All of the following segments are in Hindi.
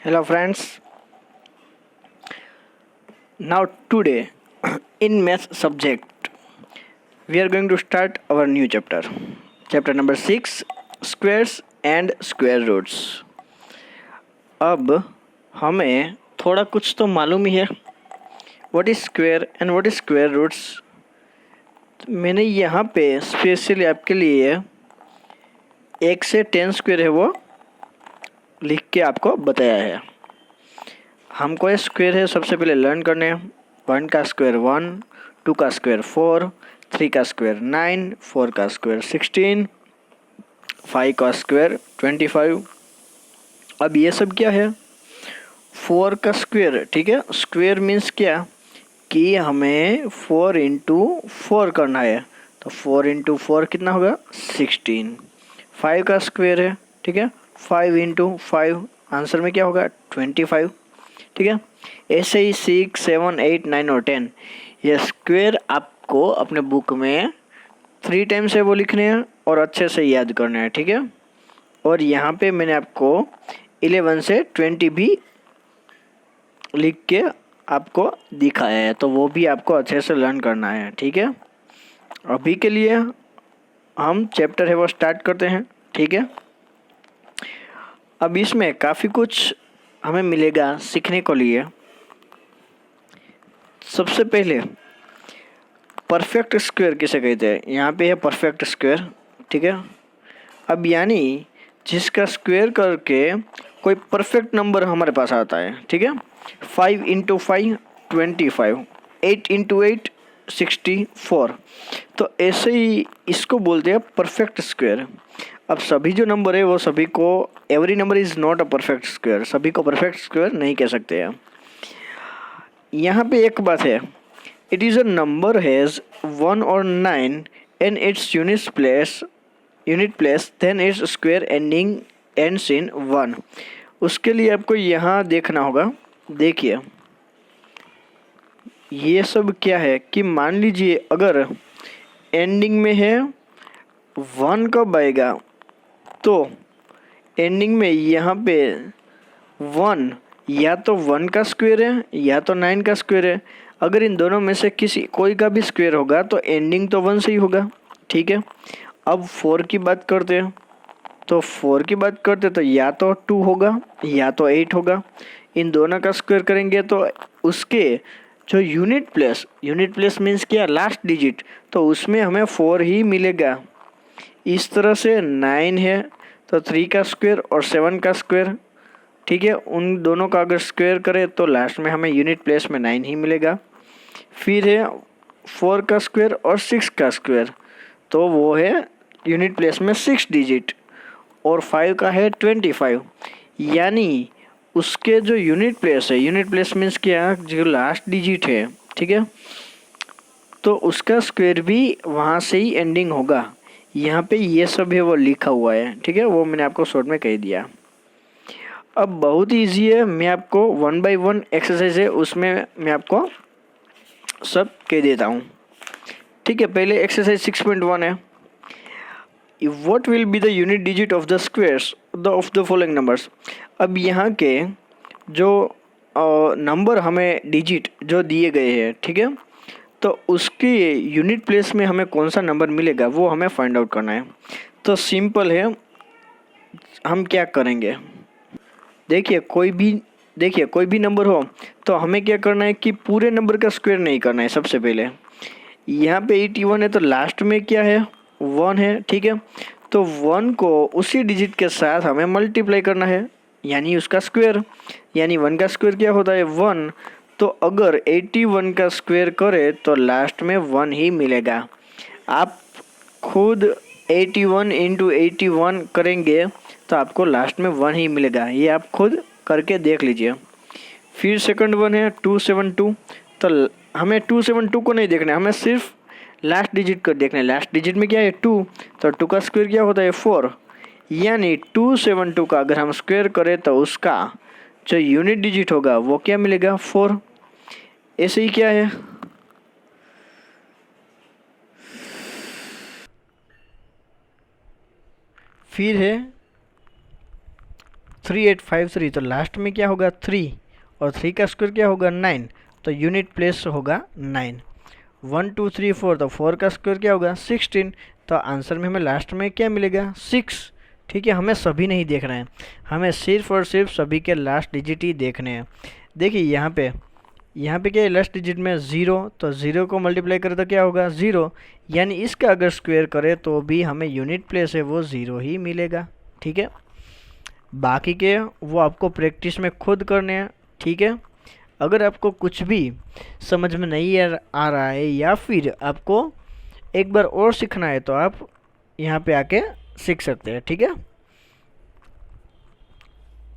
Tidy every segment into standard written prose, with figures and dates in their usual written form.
Hello friends. Now today in math subject we are going to start our new chapter. Chapter number 6, squares and square roots. अब हमें थोड़ा कुछ तो मालूम ही है. What is square and what is square roots? मैंने यहाँ पे स्पेशली आपके लिए 1 से 10 स्क्वायर है वो लिख के आपको बताया है. हमको ये स्क्वायर है सबसे पहले लर्न करने हैं. 1 का स्क्वायर 1, 2 का स्क्वायर 4, 3 का स्क्वायर 9, 4 का स्क्वायर 16, 5 का स्क्वायर 25. अब ये सब क्या है? 4 का स्क्वायर. ठीक है, स्क्वायर मीन्स क्या कि हमें 4 इंटू 4 करना है. तो 4 इंटू 4 कितना होगा? 16. 5 का स्क्वायर है. ठीक है, 5 इंटू 5 आंसर में क्या होगा? 25. ठीक है, ऐसे ही 6, 7, 8, 9 और 10 ये स्क्वायर आपको अपने बुक में 3 टाइम्स है वो लिखने हैं और अच्छे से याद करना है. ठीक है, और यहाँ पे मैंने आपको 11 से 20 भी लिख के आपको दिखाया है, तो वो भी आपको अच्छे से लर्न करना है. ठीक है, अभी के लिए हम चैप्टर है वो स्टार्ट करते हैं. ठीक है, अब इसमें काफ़ी कुछ हमें मिलेगा सीखने को लिए. सबसे पहले परफेक्ट स्क्वायर किसे कहते हैं? यहाँ पे है परफेक्ट स्क्वायर. ठीक है, अब यानी जिसका स्क्वायर करके कोई परफेक्ट नंबर हमारे पास आता है. ठीक है, 5 इंटू 5 25, 8 इंटू 8 64. तो ऐसे ही इसको बोलते हैं परफेक्ट स्क्वायर. अब सभी जो नंबर है वो सभी को every number is not a perfect square. सभी को परफेक्ट स्क्वायर नहीं कह सकते हैं. यहाँ पे एक बात है, it is a number has 1 और 9 and its unit place then its square ends in 1. उसके लिए आपको यहाँ देखना होगा. देखिए ये सब क्या है कि मान लीजिए अगर एंडिंग में है 1 कब आएगा, तो एंडिंग में यहाँ पे 1 या तो 1 का स्क्वायर है या तो 9 का स्क्वायर है. अगर इन दोनों में से कोई का भी स्क्वायर होगा तो एंडिंग तो 1 से ही होगा. ठीक है, अब 4 की बात करते हैं. तो 4 की बात करते तो या तो 2 होगा या तो 8 होगा. इन दोनों का स्क्वायर करेंगे तो उसके जो यूनिट प्लेस मीन्स क्या? Last digit. तो उसमें हमें 4 ही मिलेगा. इस तरह से 9 है तो 3 का स्क्वायर और 7 का स्क्वायर. ठीक है, उन दोनों का अगर स्क्वायर करें तो लास्ट में हमें यूनिट प्लेस में 9 ही मिलेगा. फिर है 4 का स्क्वायर और 6 का स्क्वायर, तो वो है यूनिट प्लेस में 6 डिजिट. और 5 का है 25, यानी उसके जो यूनिट प्लेस मीन्स क्या? जो लास्ट डिजिट है. ठीक है, तो उसका स्क्वायर भी वहाँ से ही एंडिंग होगा. यहाँ पे ये सब है वो लिखा हुआ है. ठीक है, वो मैंने आपको शॉर्ट में कह दिया. अब बहुत ईजी है, मैं आपको 1 बाय 1 एक्सरसाइज है उसमें मैं आपको सब कह देता हूँ. ठीक है, पहले एक्सरसाइज 6.1 है. What will be the unit digit of the squares of the following numbers. अब यहाँ के जो नंबर हमें डिजिट जो दिए गए हैं, ठीक है, तो उसके यूनिट प्लेस में हमें कौन सा नंबर मिलेगा वो हमें फाइंड आउट करना है. तो सिंपल है, हम क्या करेंगे? देखिए कोई भी नंबर हो तो हमें क्या करना है कि पूरे नंबर का स्क्वायर नहीं करना है. सबसे पहले यहाँ पे 81 है तो लास्ट में क्या है? 1 है. ठीक है, तो 1 को उसी डिजिट के साथ हमें मल्टीप्लाई करना है, यानी उसका स्क्वायर. यानी 1 का स्क्वायर क्या होता है? 1. तो अगर 81 का स्क्वायर करें तो लास्ट में 1 ही मिलेगा. आप खुद 81 इंटू 81 करेंगे तो आपको लास्ट में 1 ही मिलेगा. ये आप खुद करके देख लीजिए. फिर सेकंड 1 है 272. तो हमें 272 को नहीं देखना है, हमें सिर्फ लास्ट डिजिट को देखना है. लास्ट डिजिट में क्या है? 2. तो 2 का स्क्वायर क्या होता है? 4. यानी 272 का अगर हम स्क्वायर करें तो उसका जो यूनिट डिजिट होगा वो क्या मिलेगा? 4. ऐसे ही क्या है? फिर है 3853, तो लास्ट में क्या होगा 3 और 3 का स्क्वायर क्या होगा 9, तो यूनिट प्लेस होगा 9। 1 2 3 4, तो 4 का स्क्वायर क्या होगा 16, तो आंसर में हमें लास्ट में क्या मिलेगा 6। ठीक है, हमें सभी नहीं देख रहे हैं, हमें सिर्फ और सिर्फ सभी के लास्ट डिजिट ही देखने हैं। देखिए यहाँ पे क्या है लास्ट डिजिट में 0, तो 0 को मल्टीप्लाई करें तो क्या होगा 0, यानी इसका अगर स्क्वायर करें तो भी हमें यूनिट प्लेस है वो 0 ही मिलेगा। ठीक है, बाकी के वो आपको प्रैक्टिस में खुद करने हैं। ठीक है, अगर आपको कुछ भी समझ में नहीं आ रहा है या फिर आपको एक बार और सीखना है तो आप यहाँ पे आके सीख सकते हैं। ठीक है,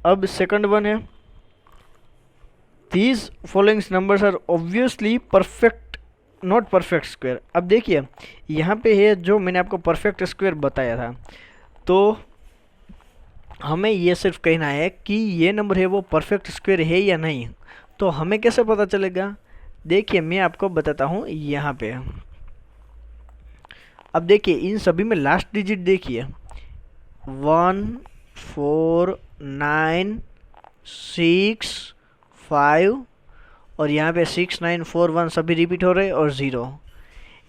अब सेकंड वन है, these following numbers are obviously perfect not perfect square. अब देखिए यहाँ पे है जो मैंने आपको परफेक्ट स्क्वायर बताया था, तो हमें ये सिर्फ कहना है कि ये नंबर है वो परफेक्ट स्क्वायर है या नहीं। तो हमें कैसे पता चलेगा, देखिए मैं आपको बताता हूँ यहाँ पे। अब देखिए इन सभी में लास्ट डिजिट देखिए 1 4 9 6 5 और यहाँ पे 6 9 4 1 सभी रिपीट हो रहे हैं और 0,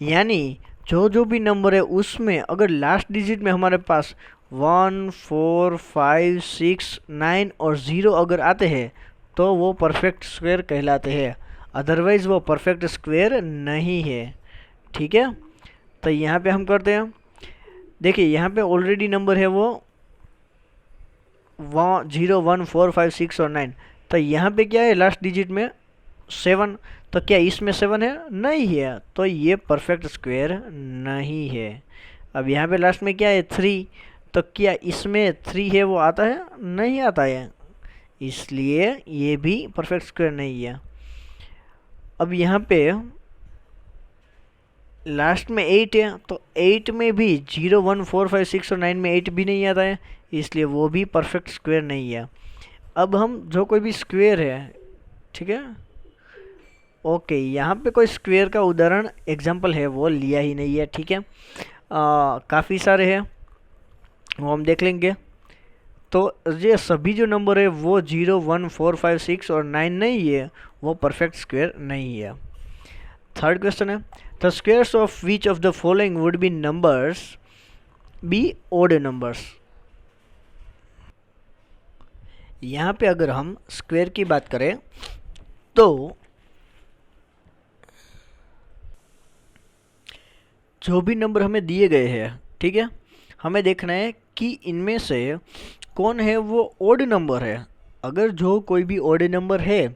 यानी जो भी नंबर है उसमें अगर लास्ट डिजिट में हमारे पास 1 4 5 6 9 और 0 अगर आते हैं तो वो परफेक्ट स्क्वायर कहलाते हैं, अदरवाइज़ वो परफेक्ट स्क्वायर नहीं है। ठीक है, तो यहाँ पे हम करते हैं, देखिए यहाँ पे ऑलरेडी नंबर है वो 0 1 4 5 6 और 9, तो यहाँ पे क्या है लास्ट डिजिट में 7, तो क्या इसमें 7 है, नहीं है, तो ये परफेक्ट स्क्वायर नहीं है। अब यहाँ पे लास्ट में क्या है 3, तो क्या इसमें 3 है वो आता है, नहीं आता है, इसलिए ये भी परफेक्ट स्क्वायर नहीं है। अब यहाँ पे लास्ट में 8 है, तो 8 में भी 0 1 4 5 6 और 9 में 8 भी नहीं आता है, इसलिए वो भी परफेक्ट स्क्वायर नहीं है। अब हम जो कोई भी स्क्वायर है, ठीक है, ओके, यहाँ पे कोई स्क्वायर का उदाहरण एग्जांपल है वो लिया ही नहीं है। ठीक है, काफ़ी सारे हैं वो हम देख लेंगे। तो ये सभी जो नंबर है वो 0 1 4 5 6 और 9 नहीं है, वो परफेक्ट स्क्वायर नहीं है। थर्ड क्वेश्चन है, the squares of which of the following would be numbers be odd numbers. यहाँ पे अगर हम स्क्वायर की बात करें तो जो भी नंबर हमें दिए गए हैं, ठीक है, हमें देखना है कि इनमें से कौन है वो ओड नंबर है। अगर जो कोई भी ओड नंबर है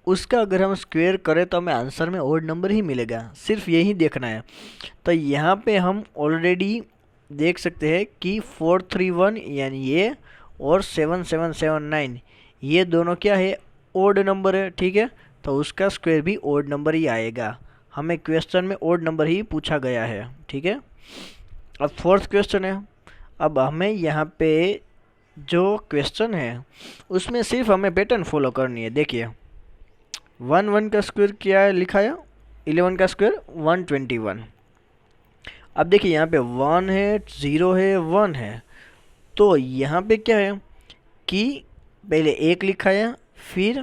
उसका अगर हम स्क्वायर करें तो हमें आंसर में ओड नंबर ही मिलेगा, सिर्फ यही देखना है। तो यहाँ पे हम ऑलरेडी देख सकते हैं कि 431 यानी ये और 7779 ये दोनों क्या है ओड नंबर है। ठीक है, तो उसका स्क्वायर भी ओड नंबर ही आएगा, हमें क्वेश्चन में ओड नंबर ही पूछा गया है। ठीक है, अब फोर्थ क्वेश्चन है, अब हमें यहाँ पे जो क्वेश्चन है उसमें सिर्फ हमें पैटर्न फॉलो करनी है। देखिए 1 1 का स्क्वायर क्या है लिखा है, 11 का स्क्वायर 121। अब देखिए यहाँ पे 1 है 0 है 1 है, तो यहाँ पे क्या है कि पहले 1 लिखा है, फिर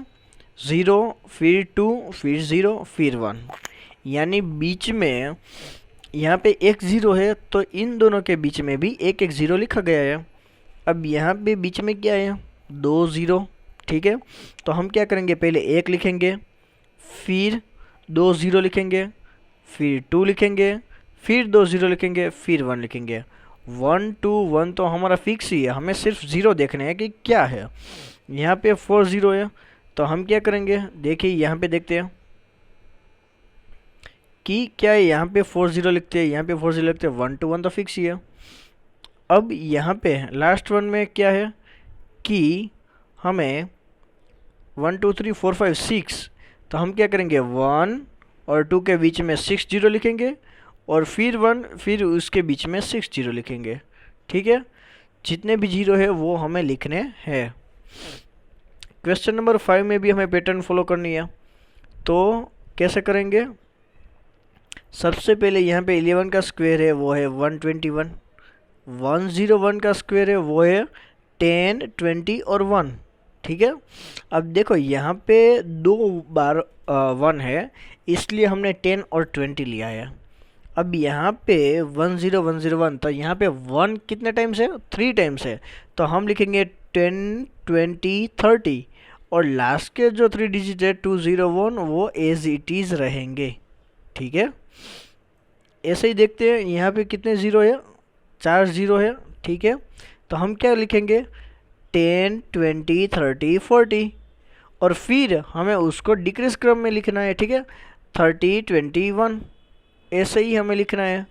0, फिर 2, फिर 0, फिर 1, यानी बीच में यहाँ पे एक 0 है, तो इन दोनों के बीच में भी एक 0 लिखा गया है। अब यहाँ पे बीच में क्या है 2 0। ठीक है, तो हम क्या करेंगे, पहले 1 लिखेंगे, फिर 2 0 लिखेंगे, फिर 2 लिखेंगे, फिर 2 0 लिखेंगे, फिर 1 लिखेंगे। 1 2 1 तो हमारा फिक्स ही है, हमें सिर्फ 0 देखने हैं कि क्या है। यहाँ पे 4 0 है, तो हम क्या करेंगे, देखिए यहाँ पे देखते हैं कि क्या है, यहाँ पे 4 0 लिखते हैं, यहाँ पे 4 0 लिखते हैं, 1 2 1 तो फिक्स ही है। अब यहाँ पे लास्ट वन में क्या है कि हमें 1 2 3 4 5 6, तो हम क्या करेंगे 1 और 2 के बीच में 6 0 लिखेंगे और फिर 1, फिर उसके बीच में 6 0 लिखेंगे। ठीक है, जितने भी 0 है वो हमें लिखने हैं। क्वेश्चन नंबर 5 में भी हमें पैटर्न फॉलो करनी है, तो कैसे करेंगे, सबसे पहले यहाँ पे 11 का स्क्वायर है वो है 121, 101 का स्क्वायर है वो है 10, 20 और 1, ठीक है। अब देखो यहाँ पे 2 बार 1 है, इसलिए हमने 10 और 20 लिया है। अब यहाँ पे 1 0 1 0 1, तो यहाँ पे 1 कितने टाइम्स है, 3 टाइम्स है, तो हम लिखेंगे 10, 20, 30, और लास्ट के जो 3 डिजिट है 2 0 1 वो एज इट इज रहेंगे, ठीक है। ऐसे ही देखते हैं यहाँ पे कितने ज़ीरो है, 4 ज़ीरो है, ठीक है। तो हम क्या लिखेंगे 10, 20, 30, 40, और फिर हमें उसको डिक्रीज क्रम में लिखना है, ठीक है। 30, 21 ऐसे ही हमें लिखना है,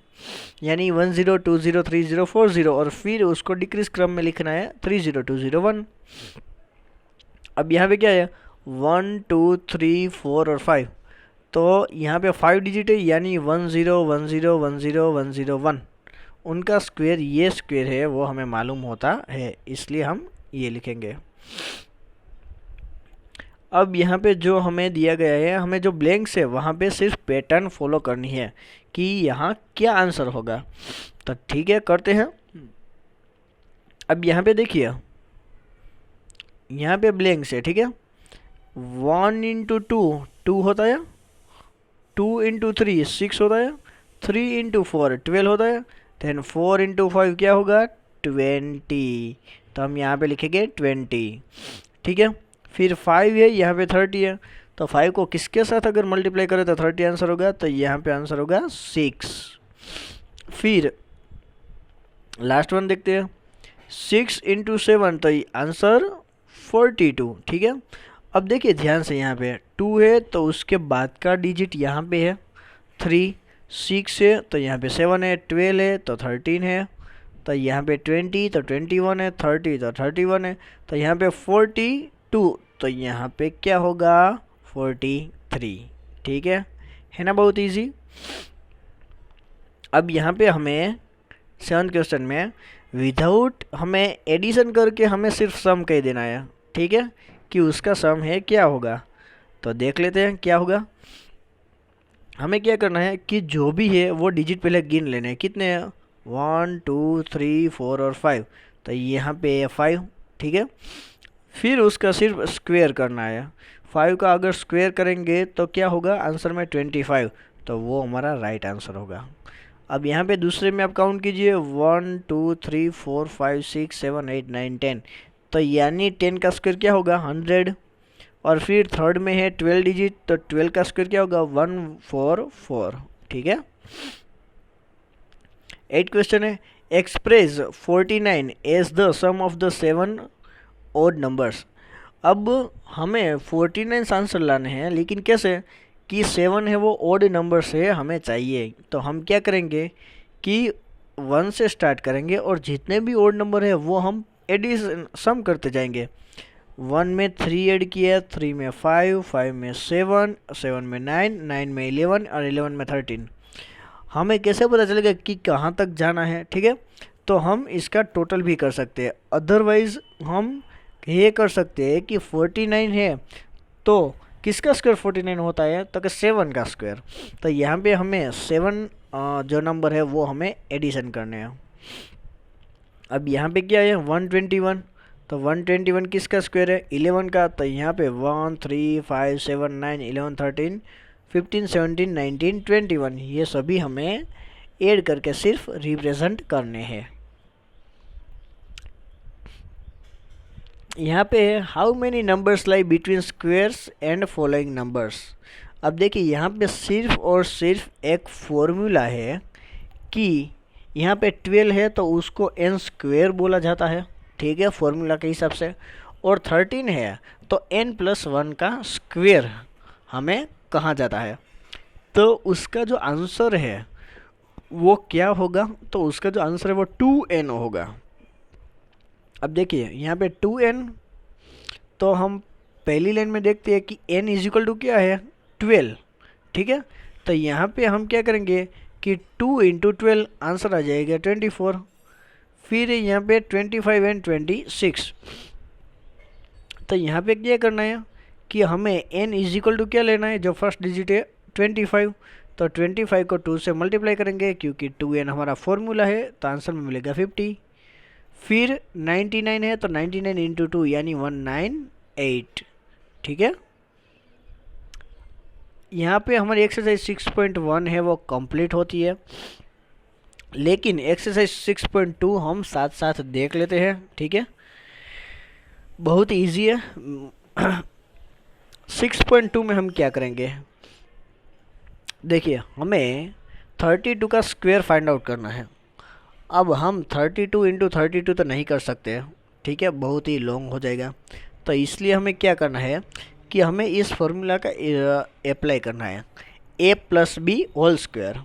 यानी 1 0 2 0 3 0 4 0, और फिर उसको डिक्रीज क्रम में लिखना है 3 0 2 0 1। अब यहाँ पे क्या है 1 2 3 4 और 5, तो यहाँ पे 5 डिजिट है, यानी 1 0 1 0 1 0 1 0 1, उनका स्क्वायर ये स्क्वायर है वो हमें मालूम होता है, इसलिए हम ये लिखेंगे। अब यहाँ पे जो हमें दिया गया है, हमें जो ब्लैंक्स है वहाँ पे सिर्फ पैटर्न फॉलो करनी है कि यहाँ क्या आंसर होगा। तो ठीक है, करते हैं। अब यहाँ पे देखिए, यहाँ पे ब्लैंक्स है, ठीक है। 1 इंटू 2 2 होता है, 2 इंटू 3 6 होता है, 3 इंटू 4 12 होता है, देन 4 इंटू 5 क्या होगा 20, तो हम यहाँ पे लिखेंगे 20, ठीक है। फिर 5 है, यहाँ पे 30 है, तो 5 को किसके साथ अगर मल्टीप्लाई करें तो 30 आंसर होगा, तो यहाँ पे आंसर होगा 6। फिर लास्ट वन देखते हैं, 6 इंटू 7, तो आंसर 42, ठीक है। अब देखिए ध्यान से, यहाँ पे 2 है तो उसके बाद का डिजिट यहाँ पे है 3, 6 है तो यहाँ पे 7 है, 12 है तो 13 है, तो यहाँ पे 20 तो 21 है, 30 तो 31 है, तो यहाँ पे 42, तो यहाँ पे क्या होगा 43, ठीक है ना, बहुत इजी। अब यहाँ पे हमें 7th क्वेश्चन में विदाउट हमें एडिशन करके हमें सिर्फ सम कह देना है, ठीक है, कि उसका सम है क्या होगा। तो देख लेते हैं क्या होगा। हमें क्या करना है कि जो भी है वो डिजिट पहले गिन लेने हैं, कितने हैं 1 2 3 4 और 5, तो यहाँ पे है 5, ठीक है। फिर उसका सिर्फ स्क्वायर करना है, 5 का अगर स्क्वायर करेंगे तो क्या होगा आंसर में 25, तो वो हमारा राइट आंसर होगा। अब यहाँ पे दूसरे में आप काउंट कीजिए 1 2 3 4 5 6 7 8 9 10, तो यानी 10 का स्क्वायर क्या होगा 100, और फिर थर्ड में है 12 डिजिट, तो 12 का स्क्वायर क्या होगा 144, ठीक है। 8 क्वेश्चन है, express 49 as the sum of the 7 odd numbers. अब हमें 49 आंसर लाने हैं, लेकिन कैसे कि 7 है वो ओड नंबर से हमें चाहिए, तो हम क्या करेंगे कि 1 से स्टार्ट करेंगे और जितने भी ओड नंबर है वो हम एडिशन सम करते जाएंगे। 1 में 3 ऐड किया, 3 में 5, 5 में 7, 7 में 9, 9 में 11 और 11 में 13। हमें कैसे पता चलेगा कि कहाँ तक जाना है, ठीक है। तो हम इसका टोटल भी कर सकते हैं, अदरवाइज हम ये कर सकते हैं कि 49 है तो किसका स्क्वायर 49 होता है, तो कि 7 का स्क्वायर। तो यहाँ पे हमें 7 जो नंबर है वो हमें एडिशन करने हैं। अब यहाँ पे क्या है 121, तो 121 किसका स्क्वायर है 11 का, तो यहाँ पे 1 3 5 7 9 11 13 15 17 19 21, ये सभी हमें ऐड करके सिर्फ रिप्रेजेंट करने हैं। यहाँ पे है how many numbers lie between squares and following numbers. अब देखिए यहाँ पे सिर्फ और सिर्फ एक फॉर्मूला है कि यहाँ पे 12 है तो उसको n स्क्वेयर बोला जाता है, ठीक है, फॉर्मूला के हिसाब से। और 13 है तो n+1 का स्क्वेयर हमें कहा जाता है। तो उसका जो आंसर है वो क्या होगा, तो उसका जो आंसर है वो 2n होगा। अब देखिए यहाँ पे 2n, तो हम पहली लाइन में देखते हैं कि n इजिकल टू क्या है 12, ठीक है। तो यहाँ पे हम क्या करेंगे कि 2 इंटू 12 आंसर आ जाएगा 24। फिर यहाँ पे 25 एंड 26, तो यहाँ पे क्या करना है कि हमें n इजिकल टू क्या लेना है, जो फर्स्ट डिजिट है 25, तो 25 को 2 से मल्टीप्लाई करेंगे क्योंकि 2n हमारा फॉर्मूला है, तो आंसर में मिलेगा 50। फिर 99 है तो 99 इंटू 2 यानी 198, ठीक है। यहाँ पे हमारी एक्सरसाइज 6.1 है वो कंप्लीट होती है, लेकिन एक्सरसाइज 6.2 हम साथ साथ देख लेते हैं, ठीक है। बहुत इजी है। 6.2 में हम क्या करेंगे, देखिए हमें 32 का स्क्वायर फाइंड आउट करना है। अब हम 32 इंटू 32 तो नहीं कर सकते, ठीक है, बहुत ही लॉन्ग हो जाएगा। तो इसलिए हमें क्या करना है कि हमें इस फॉर्मूला का अप्लाई करना है, a plus B whole square.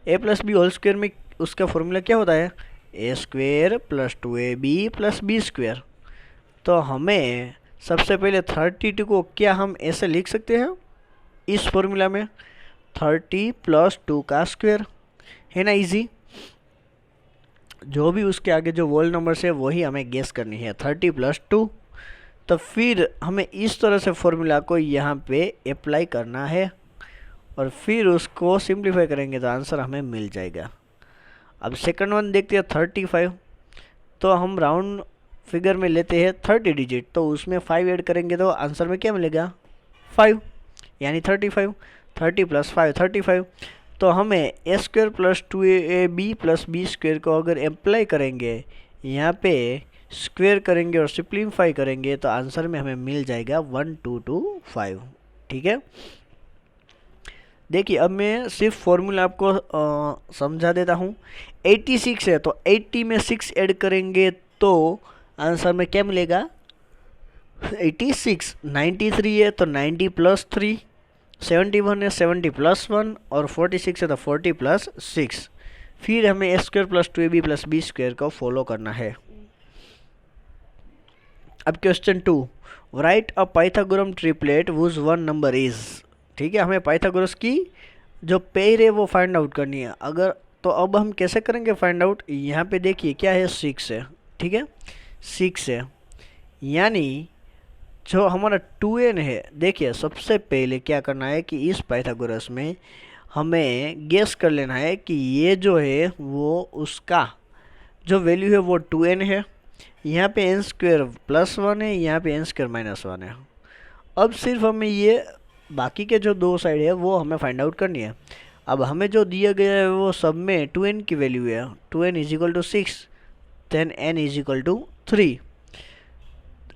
a plus B whole square में उसका फॉर्मूला क्या होता है, a square plus 2ab plus B square. तो हमें सबसे पहले 32 को क्या हम ऐसे लिख सकते हैं इस फॉर्मूला में, 30 प्लस 2 का स्क्वायर, है ना इजी। जो भी उसके आगे जो वोल नंबर्स है वही हमें गेस करनी है, 30 प्लस 2। तो फिर हमें इस तरह से फॉर्मूला को यहाँ पे अप्लाई करना है और फिर उसको सिंप्लीफाई करेंगे तो आंसर हमें मिल जाएगा। अब सेकंड वन देखते हैं 35। तो हम राउंड फिगर में लेते हैं 30 डिजिट, तो उसमें 5 ऐड करेंगे तो आंसर में क्या मिलेगा, 5, यानी 35। 30 प्लस 5 35। तो हमें a square plus 2ab plus B square को अगर अप्लाई करेंगे, यहाँ पे स्क्वायर करेंगे और सिंप्लीफाई करेंगे तो आंसर में हमें मिल जाएगा 1225, ठीक है। देखिए अब मैं सिर्फ फॉर्मूला आपको समझा देता हूँ। 86 है तो 80 में 6 ऐड करेंगे तो आंसर में क्या मिलेगा, 86। 93 है तो 90 प्लस 3, 71 है 70 प्लस 1 और 46 है तो 40 प्लस 6। फिर हमें a square plus 2ab plus B square को फॉलो करना है। अब question 2, write a Pythagorean triplet whose one number is, ठीक है। हमें पाइथागोरस की जो पेयर है वो फाइंड आउट करनी है। अगर तो अब हम कैसे करेंगे फाइंड आउट, यहाँ पे देखिए क्या है, 6 है, ठीक है, 6 है, यानी जो हमारा 2n है, देखिए सबसे पहले क्या करना है कि इस पाइथागोरस में हमें गेस कर लेना है कि ये जो है वो उसका जो वैल्यू है वो 2n है। यहाँ पे n स्क्वायर प्लस 1 है, यहाँ पे n स्क्वायर माइनस 1 है। अब सिर्फ हमें ये बाकी के जो दो साइड है वो हमें फाइंड आउट करनी है। अब हमें जो दिया गया है वो सब में 2n की वैल्यू है, 2n is equal to 6, then n is equal to 3।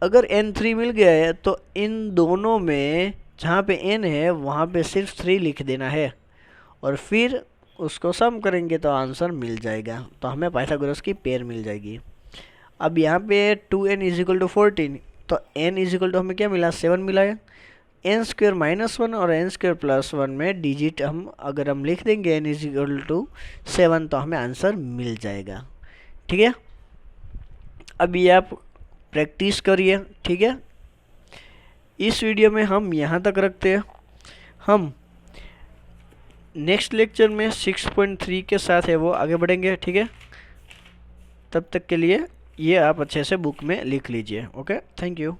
अगर n 3 मिल गया है तो इन दोनों में जहाँ पे n है वहाँ पे सिर्फ 3 लिख देना है और फिर उसको सम करेंगे तो आंसर मिल जाएगा। तो हमें पाइथागोरस की पेयर मिल जाएगी। अब यहाँ पे 2n इज इक्वल टू 14, तो n इज इक्वल टू हमें क्या मिला, 7 मिला है। n स्क्वायर माइनस 1 और n स्क्वायर प्लस 1 में डिजिट अगर हम लिख देंगे n इज इक्वल टू 7 तो हमें आंसर मिल जाएगा, ठीक है। अभी आप प्रैक्टिस करिए, ठीक है। इस वीडियो में हम यहाँ तक रखते हैं। हम नेक्स्ट लेक्चर में 6.3 के साथ है वो आगे बढ़ेंगे, ठीक है। तब तक के लिए ये आप अच्छे से बुक में लिख लीजिए। Okay, thank you.